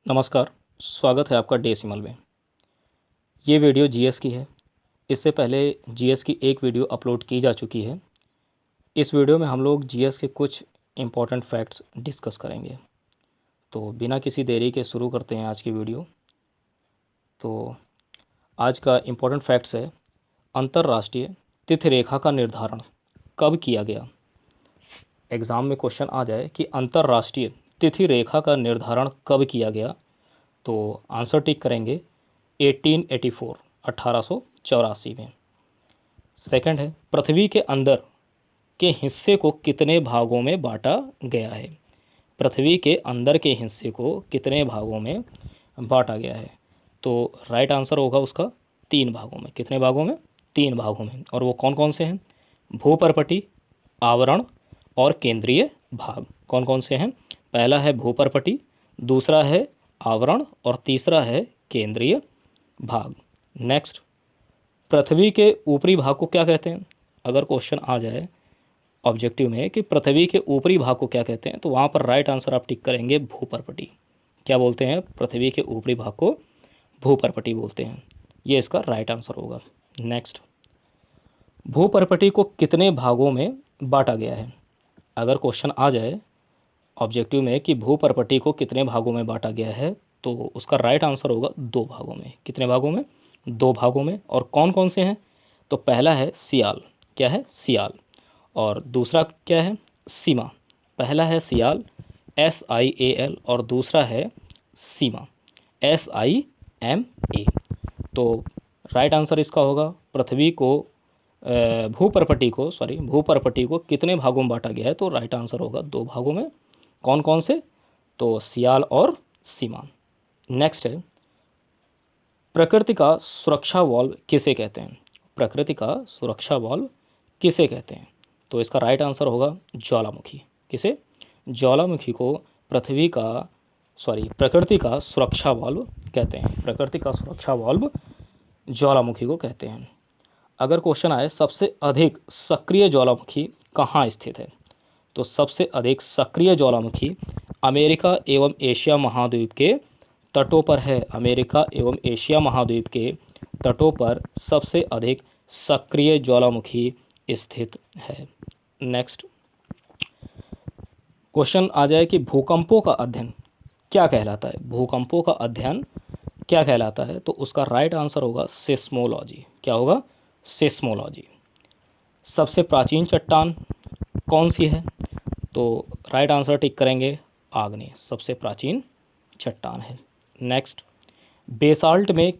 नमस्कार। स्वागत है आपका डेसिमल में। ये वीडियो जीएस की है। इससे पहले जीएस की एक वीडियो अपलोड की जा चुकी है। इस वीडियो में हम लोग जीएस के कुछ इम्पोर्टेंट फैक्ट्स डिस्कस करेंगे। तो बिना किसी देरी के शुरू करते हैं आज की वीडियो। तो आज का इम्पोर्टेंट फैक्ट्स है, अंतर्राष्ट्रीय तिथि रेखा का निर्धारण कब किया गया। एग्ज़ाम में क्वेश्चन आ जाए कि अंतर्राष्ट्रीय तिथि रेखा का निर्धारण कब किया गया, तो आंसर टिक करेंगे 1884 1884 में। सेकंड है, पृथ्वी के अंदर के हिस्से को कितने भागों में बांटा गया है। पृथ्वी के अंदर के हिस्से को कितने भागों में बांटा गया है, तो राइट आंसर होगा उसका 3 भागों में। कितने भागों में? 3 भागों में। और वो कौन कौन से हैं? भूपर्पटी, आवरण और केंद्रीय भाग। कौन कौन से हैं? पहला है भूपर्पटी, दूसरा है आवरण और तीसरा है केंद्रीय भाग। नेक्स्ट, पृथ्वी के ऊपरी भाग को क्या कहते हैं? अगर क्वेश्चन आ जाए ऑब्जेक्टिव में कि पृथ्वी के ऊपरी भाग को क्या कहते हैं, तो वहाँ पर राइट आंसर आप टिक करेंगे भूपर्पटी। क्या बोलते हैं? पृथ्वी के ऊपरी भाग को भूपर्पटी बोलते हैं। ये इसका राइट आंसर होगा। नेक्स्ट, भूपर्पटी को कितने भागों में बांटा गया है? अगर क्वेश्चन आ जाए ऑब्जेक्टिव में कि भूपर्पटी को कितने भागों में बांटा गया है, तो उसका राइट आंसर होगा 2 भागों में। कितने भागों में? 2 भागों में। और कौन कौन से हैं? तो पहला है सियाल। क्या है? सियाल। और दूसरा क्या है? सीमा। पहला है सियाल SIAL और दूसरा है सीमा SIMA। तो राइट आंसर इसका होगा पृथ्वी को भूपर्पटी को कितने भागों में बांटा गया है, तो राइट आंसर होगा 2 भागों में। कौन कौन से? तो सियाल और सीमा। नेक्स्ट है, प्रकृति का सुरक्षा वॉल्व किसे कहते हैं? प्रकृति का सुरक्षा वॉल्व किसे कहते हैं? तो इसका राइट आंसर होगा ज्वालामुखी। किसे? ज्वालामुखी को प्रकृति का सुरक्षा वॉल्व कहते हैं। प्रकृति का सुरक्षा वॉल्व ज्वालामुखी को कहते हैं। अगर क्वेश्चन आए सबसे अधिक सक्रिय ज्वालामुखी कहाँ स्थित है, तो सबसे अधिक सक्रिय ज्वालामुखी अमेरिका एवं एशिया महाद्वीप के तटों पर है। अमेरिका एवं एशिया महाद्वीप के तटों पर सबसे अधिक सक्रिय ज्वालामुखी स्थित है। नेक्स्ट, क्वेश्चन आ जाए कि भूकंपों का अध्ययन क्या कहलाता है? भूकंपों का अध्ययन क्या कहलाता है, तो उसका राइट आंसर होगा सिस्मोलॉजी। क्या होगा? सिस्मोलॉजी। सबसे प्राचीन चट्टान कौन सी है, तो राइट आंसर टिक करेंगे आग्नेय। सबसे प्राचीन चट्टान है। नेक्स्ट, बेसाल्ट में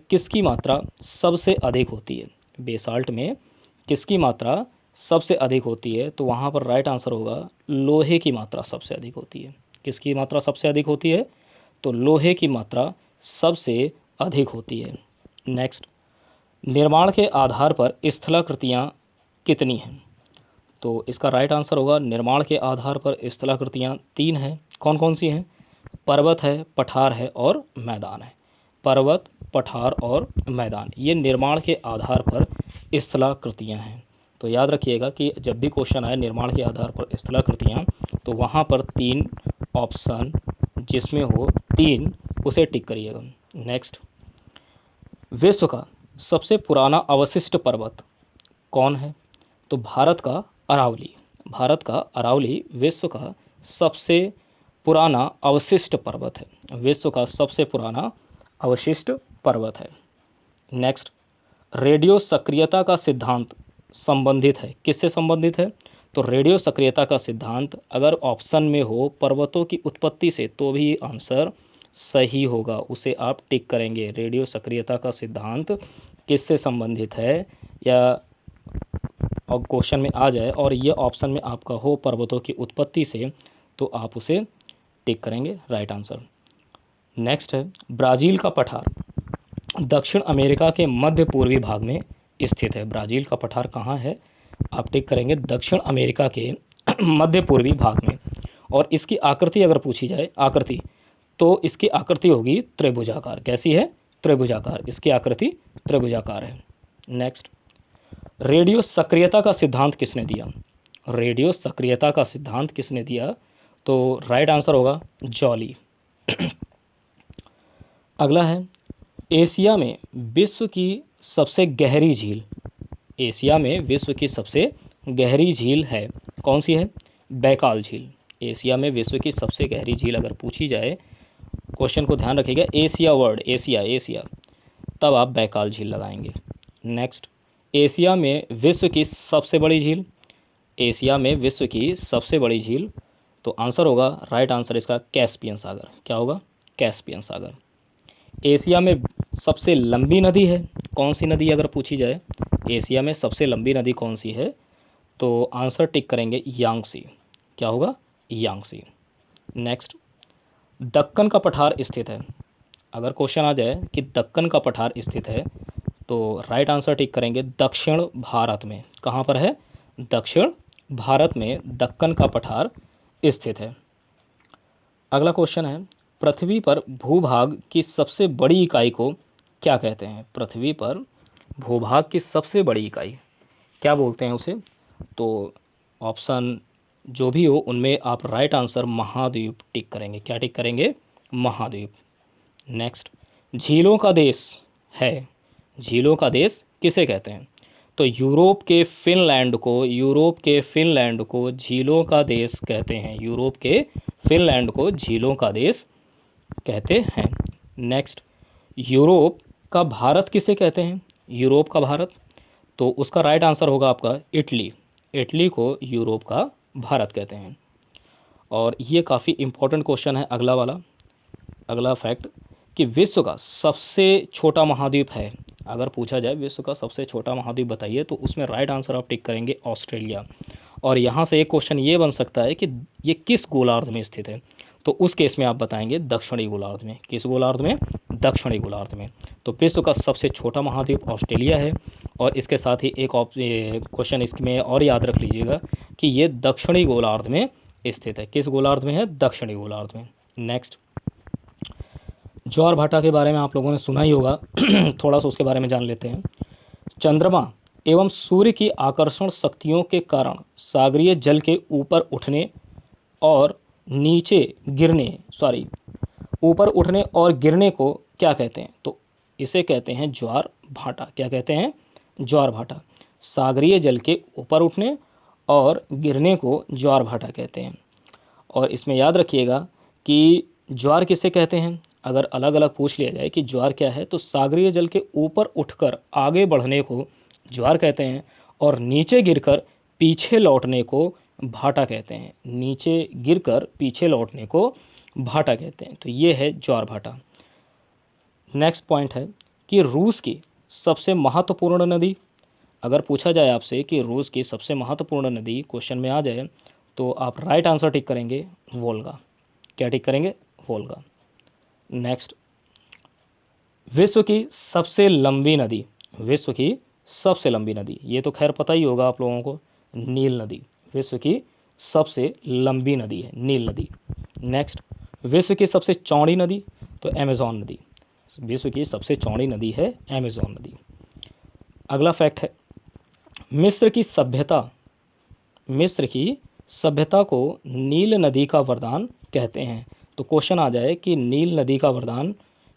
किसकी मात्रा सबसे अधिक होती है? बेसाल्ट में किसकी मात्रा सबसे अधिक होती है, तो वहाँ पर राइट आंसर होगा लोहे की मात्रा सबसे अधिक होती है। किसकी मात्रा सबसे अधिक होती है? तो लोहे की मात्रा सबसे अधिक होती है। नेक्स्ट, निर्माण के आधार पर स्थलाकृतियाँ कितनी हैं, तो इसका राइट आंसर होगा निर्माण के आधार पर स्थलाकृतियाँ 3 हैं। कौन कौन सी हैं? पर्वत है, पठार है और मैदान है। पर्वत, पठार और मैदान, ये निर्माण के आधार पर स्थलाकृतियाँ हैं। तो याद रखिएगा कि जब भी क्वेश्चन आए निर्माण के आधार पर स्थलाकृतियाँ, तो वहाँ पर 3 ऑप्शन जिसमें हो 3 उसे टिक करिएगा। नेक्स्ट, विश्व का सबसे पुराना अवशिष्ट पर्वत कौन है, तो भारत का अरावली। भारत का अरावली विश्व का सबसे पुराना अवशिष्ट पर्वत है। विश्व का सबसे पुराना अवशिष्ट पर्वत है। नेक्स्ट, रेडियो सक्रियता का सिद्धांत संबंधित है, किससे संबंधित है, तो रेडियो सक्रियता का सिद्धांत अगर ऑप्शन में हो पर्वतों की उत्पत्ति से, तो भी आंसर सही होगा, उसे आप टिक करेंगे। रेडियो सक्रियता का सिद्धांत किससे संबंधित है, या और क्वेश्चन में आ जाए और ये ऑप्शन में आपका हो पर्वतों की उत्पत्ति से, तो आप उसे टिक करेंगे, राइट आंसर। नेक्स्ट है, ब्राज़ील का पठार दक्षिण अमेरिका के मध्य पूर्वी भाग में स्थित है। ब्राज़ील का पठार कहाँ है, आप टिक करेंगे दक्षिण अमेरिका के मध्य पूर्वी भाग में। और इसकी आकृति अगर पूछी जाए, आकृति, तो इसकी आकृति होगी त्रिभुजाकार। कैसी है? त्रिभुजाकार। इसकी आकृति त्रिभुजाकार है। नेक्स्ट, रेडियो सक्रियता का सिद्धांत किसने दिया? रेडियो सक्रियता का सिद्धांत किसने दिया, तो राइट आंसर होगा जॉली। अगला है, एशिया में विश्व की सबसे गहरी झील। एशिया में विश्व की सबसे गहरी झील है, कौन सी है? बैकाल झील। एशिया में विश्व की सबसे गहरी झील अगर पूछी जाए, क्वेश्चन को ध्यान रखिएगा, एशिया वर्ड, एशिया एशिया, तब आप बैकाल झील लगाएंगे। नेक्स्ट, एशिया में विश्व की सबसे बड़ी झील। एशिया में विश्व की सबसे बड़ी झील, तो आंसर होगा, राइट आंसर इसका कैस्पियन सागर। क्या होगा? कैस्पियन सागर। एशिया में सबसे लंबी नदी है, कौन सी नदी अगर पूछी जाए, एशिया में सबसे लंबी नदी कौन सी है, तो आंसर टिक करेंगे यांगसी। क्या होगा? यांगसी। नेक्स्ट, दक्कन का पठार स्थित है। अगर क्वेश्चन आ जाए कि दक्कन का पठार स्थित है, तो राइट आंसर टिक करेंगे दक्षिण भारत में। कहाँ पर है? दक्षिण भारत में दक्कन का पठार स्थित है। अगला क्वेश्चन है, पृथ्वी पर भूभाग की सबसे बड़ी इकाई को क्या कहते हैं? पृथ्वी पर भूभाग की सबसे बड़ी इकाई क्या बोलते हैं उसे? तो ऑप्शन जो भी हो उनमें आप राइट आंसर महाद्वीप टिक करेंगे। क्या टिक करेंगे? महाद्वीप। नेक्स्ट, झीलों का देश है, झीलों का देश किसे कहते हैं? तो यूरोप के फिनलैंड को, यूरोप के फिनलैंड को झीलों का देश कहते हैं। यूरोप के फिनलैंड को झीलों का देश कहते हैं। नेक्स्ट, यूरोप का भारत किसे कहते हैं? यूरोप का भारत, तो उसका राइट आंसर होगा आपका इटली। इटली को यूरोप का भारत कहते हैं। और ये काफ़ी इम्पोर्टेंट क्वेश्चन है अगला वाला, अगला फैक्ट, कि विश्व का सबसे छोटा महाद्वीप है। अगर पूछा जाए विश्व का सबसे छोटा महाद्वीप बताइए, तो उसमें राइट आंसर आप टिक करेंगे ऑस्ट्रेलिया। और यहाँ से एक क्वेश्चन ये बन सकता है कि ये किस गोलार्ध में स्थित है, तो उस केस में आप बताएंगे दक्षिणी गोलार्ध में। किस गोलार्ध में? दक्षिणी गोलार्ध में। तो विश्व का सबसे छोटा महाद्वीप ऑस्ट्रेलिया है। और इसके साथ ही एक क्वेश्चन इसमें और याद रख लीजिएगा कि ये दक्षिणी गोलार्ध में स्थित है। किस गोलार्ध में है? दक्षिणी गोलार्ध में। नेक्स्ट, ज्वार भाटा के बारे में आप लोगों ने सुना ही होगा थोड़ा सा उसके बारे में जान लेते हैं। चंद्रमा एवं सूर्य की आकर्षण शक्तियों के कारण सागरीय जल के ऊपर उठने और ऊपर उठने और गिरने को क्या कहते हैं? तो इसे कहते हैं ज्वार भाटा। क्या कहते हैं? ज्वार भाटा। सागरीय जल के ऊपर उठने और गिरने को ज्वार भाटा कहते हैं। और इसमें याद रखिएगा कि ज्वार किसे कहते हैं, अगर अलग अलग पूछ लिया जाए कि ज्वार क्या है, तो सागरीय जल के ऊपर उठकर आगे बढ़ने को ज्वार कहते हैं और नीचे गिरकर पीछे लौटने को भाटा कहते हैं। नीचे गिरकर पीछे लौटने को भाटा कहते हैं। तो ये है ज्वार भाटा। नेक्स्ट पॉइंट है कि रूस की सबसे महत्वपूर्ण नदी। अगर पूछा जाए आपसे कि रूस की सबसे महत्वपूर्ण नदी क्वेश्चन में आ जाए, तो आप राइट आंसर टिक करेंगे वोल्गा। क्या टिक करेंगे? वोल्गा। नेक्स्ट, विश्व की सबसे लंबी नदी। विश्व की सबसे लंबी नदी, ये तो खैर पता ही होगा आप लोगों को, नील नदी विश्व की सबसे लंबी नदी है, नील नदी। नेक्स्ट, विश्व की सबसे चौड़ी नदी, तो अमेज़न नदी। विश्व की सबसे चौड़ी नदी है अमेज़न नदी। अगला फैक्ट है, मिस्र की सभ्यता को नील नदी का वरदान कहते हैं। तो क्वेश्चन आ जाए कि नील नदी का वरदान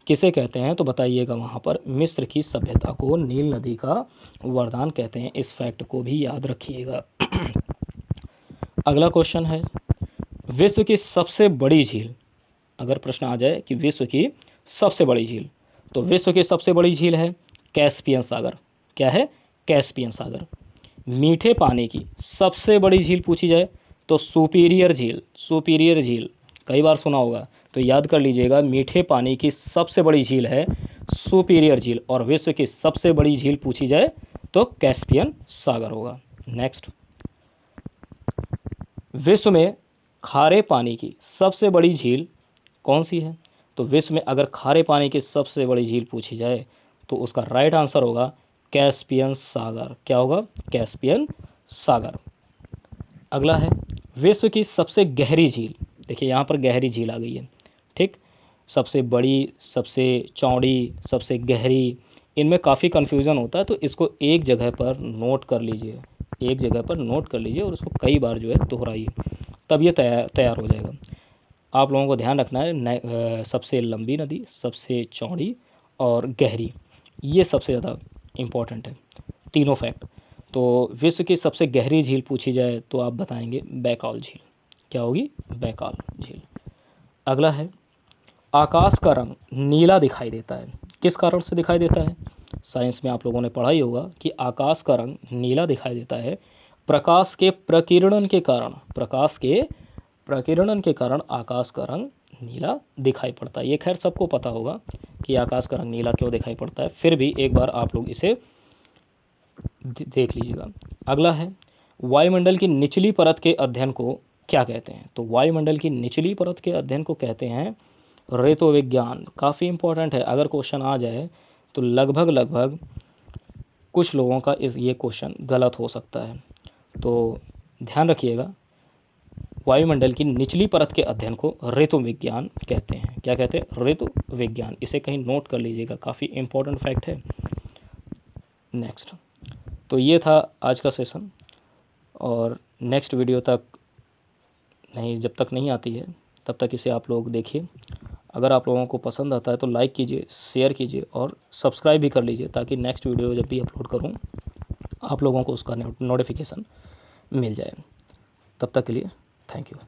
किसे कहते हैं, तो बताइएगा वहाँ पर मिस्र की सभ्यता को नील नदी का वरदान कहते हैं। इस फैक्ट को भी याद रखिएगा। अगला क्वेश्चन है, विश्व की सबसे बड़ी झील। अगर प्रश्न आ जाए कि विश्व की सबसे बड़ी झील, तो विश्व की सबसे बड़ी झील है कैस्पियन सागर। क्या है? कैस्पियन सागर। मीठे पानी की सबसे बड़ी झील पूछी जाए तो सुपीरियर झील कई बार सुना होगा, तो याद कर लीजिएगा, मीठे पानी की सबसे बड़ी झील है सुपीरियर झील। और विश्व की सबसे बड़ी झील पूछी जाए तो कैस्पियन सागर होगा। नेक्स्ट, विश्व में खारे पानी की सबसे बड़ी झील कौन सी है? तो विश्व में अगर खारे पानी की सबसे बड़ी झील पूछी जाए, तो उसका राइट आंसर होगा कैस्पियन सागर। क्या होगा? कैस्पियन सागर। अगला है, विश्व की सबसे गहरी झील। देखिए यहाँ पर गहरी झील आ गई है, ठीक। सबसे बड़ी, सबसे चौड़ी, सबसे गहरी, इनमें काफ़ी कन्फ्यूज़न होता है, तो इसको एक जगह पर नोट कर लीजिए, एक जगह पर नोट कर लीजिए और उसको कई बार जो है दोहराइए, तब ये तैयार हो जाएगा। आप लोगों को ध्यान रखना है सबसे लंबी नदी, सबसे चौड़ी और गहरी, ये सबसे ज़्यादा इम्पोर्टेंट है, तीनों फैक्ट। तो विश्व की सबसे गहरी झील पूछी जाए तो आप बताएंगे बैकाल झील। क्या होगी? बैकाल झील। अगला है, आकाश का रंग नीला दिखाई देता है, किस कारण से दिखाई देता है? साइंस में आप लोगों ने पढ़ा ही होगा कि आकाश का रंग नीला दिखाई देता है प्रकाश के प्रकीर्णन के कारण। प्रकाश के प्रकीर्णन के कारण आकाश का रंग नीला दिखाई पड़ता है। ये खैर सबको पता होगा कि आकाश का रंग नीला क्यों दिखाई पड़ता है, फिर भी एक बार आप लोग इसे देख लीजिएगा। अगला है, वायुमंडल की निचली परत के अध्ययन को क्या कहते हैं? तो वायुमंडल की निचली परत के अध्ययन को कहते हैं ऋतु विज्ञान। काफ़ी इंपॉर्टेंट है, अगर क्वेश्चन आ जाए तो लगभग कुछ लोगों का ये क्वेश्चन गलत हो सकता है, तो ध्यान रखिएगा। वायुमंडल की निचली परत के अध्ययन को ऋतु विज्ञान कहते हैं। क्या कहते हैं? ऋतु विज्ञान। इसे कहीं नोट कर लीजिएगा, काफ़ी इंपॉर्टेंट फैक्ट है। नेक्स्ट, तो ये था आज का सेशन, और नेक्स्ट वीडियो तक नहीं, जब तक नहीं आती है तब तक इसे आप लोग देखिए। अगर आप लोगों को पसंद आता है तो लाइक कीजिए, शेयर कीजिए और सब्सक्राइब भी कर लीजिए, ताकि नेक्स्ट वीडियो जब भी अपलोड करूं आप लोगों को उसका नोटिफिकेशन मिल जाए। तब तक के लिए थैंक यू।